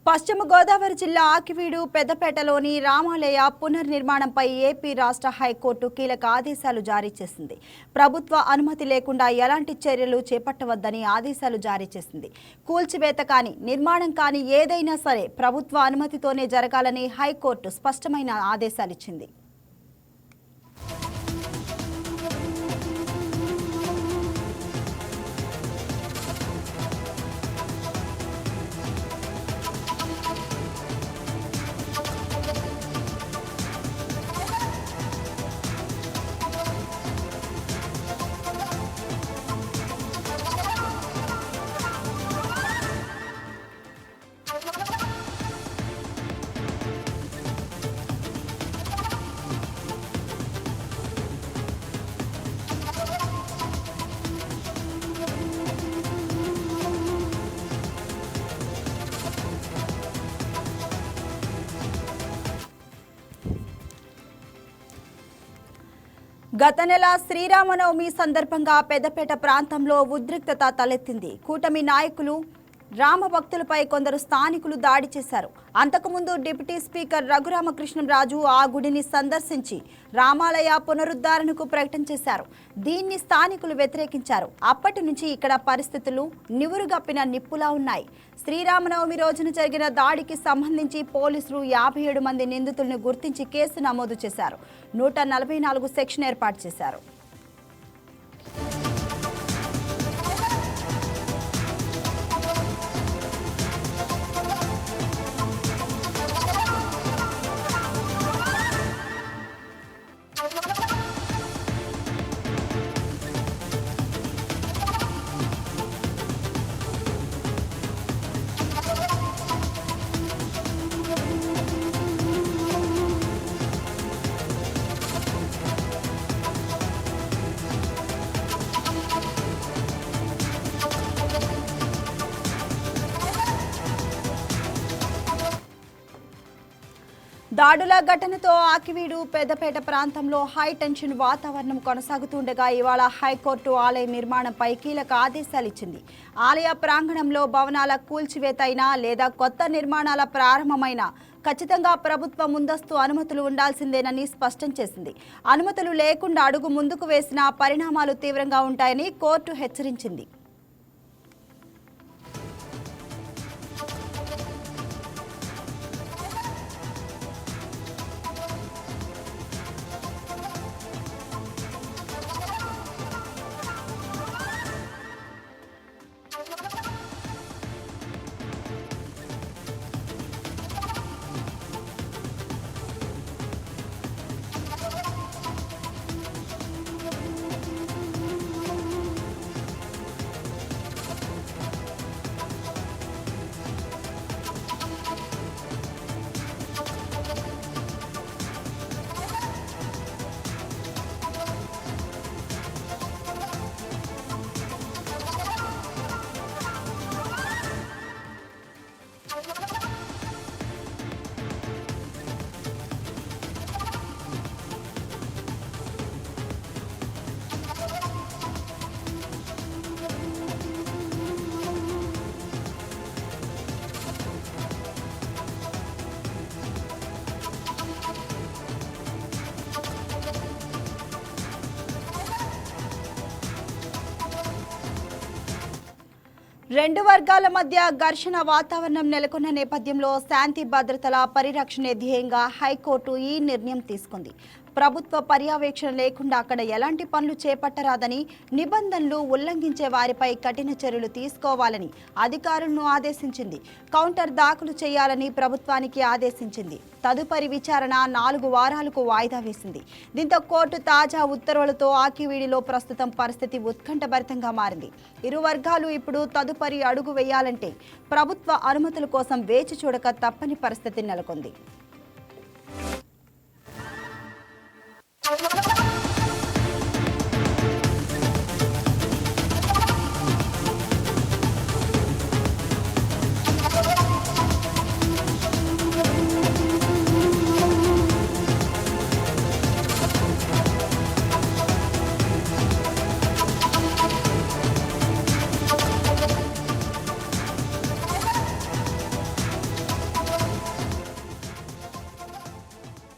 పశ్చిమ గోదావరి జిల్లా ఆకివీడు పెద్దపేటలోని రామాలయ పునర్నిర్మాణంపై ఏపీ రాష్ట్ర హైకోర్టు కీలక ఆదేశాలు జారీ చేసింది. ప్రభుత్వ అనుమతి లేకుండా ఎలాంటి చర్యలు చేపట్టవద్దని ఆదేశాలు జారీ చేసింది. కూల్చివేత కానీ నిర్మాణం కానీ ఏదైనా సరే ప్రభుత్వ అనుమతితోనే జరగాలని హైకోర్టు స్పష్టమైన ఆదేశాలిచ్చింది. గత నెల శ్రీరామనవమి సందర్భంగా పెద్దపేట ప్రాంతంలో ఉద్రిక్తత తలెత్తింది. కూటమి నాయకులు రామ భక్తులపై కొందరు స్థానికులు దాడి చేశారు. అంతకుముందు డిప్యూటీ స్పీకర్ రఘురామకృష్ణంరాజు ఆ గుడిని సందర్శించి రామాలయ పునరుద్ధరణకు ప్రకటన చేశారు. దీన్ని స్థానికులు వ్యతిరేకించారు. అప్పటి నుంచి ఇక్కడ పరిస్థితులు నివురుగప్పిన నిప్పులా ఉన్నాయి. శ్రీరామనవమి రోజున జరిగిన దాడికి సంబంధించి పోలీసులు 57 మంది నిందితులను గుర్తించి కేసు నమోదు చేశారు. 144 సెక్షన్ ఏర్పాటు చేశారు. దాడుల ఘటనతో ఆకివీడు పెద్దపేట ప్రాంతంలో హై టెన్షన్ వాతావరణం కొనసాగుతుండగా ఇవాళ హైకోర్టు ఆలయ నిర్మాణంపై కీలక ఆదేశాలు ఇచ్చింది. ఆలయ ప్రాంగణంలో భవనాల కూల్చివేత అయినా లేదా కొత్త నిర్మాణాల ప్రారంభమైనా ఖచ్చితంగా ప్రభుత్వ ముందస్తు అనుమతులు ఉండాల్సిందేనని స్పష్టం చేసింది. అనుమతులు లేకుండా అడుగు ముందుకు వేసిన పరిణామాలు తీవ్రంగా ఉంటాయని కోర్టు హెచ్చరించింది. రెండు వర్గాల మధ్య ఘర్షణ వాతావరణం నెలకొన్న నేపథ్యంలో శాంతి భద్రతల పరిరక్షణే ధ్యేయంగా హైకోర్టు ఈ నిర్ణయం తీసుకుంది. ప్రభుత్వ పర్యవేక్షణ లేకుండా అక్కడ ఎలాంటి పనులు చేపట్టరాదని, నిబంధనలు ఉల్లంఘించే వారిపై కఠిన చర్యలు తీసుకోవాలని అధికారులను ఆదేశించింది. కౌంటర్ దాఖలు చేయాలని ప్రభుత్వానికి ఆదేశించింది. తదుపరి విచారణ 4 వారాలకు వాయిదా వేసింది. దీంతో కోర్టు తాజా ఉత్తర్వులతో ఆకివీడిలో ప్రస్తుతం పరిస్థితి ఉత్కంఠభరితంగా మారింది. ఇరు వర్గాలు ఇప్పుడు తదుపరి అడుగు వేయాలంటే ప్రభుత్వ అనుమతుల కోసం వేచి చూడక తప్పని పరిస్థితి నెలకొంది.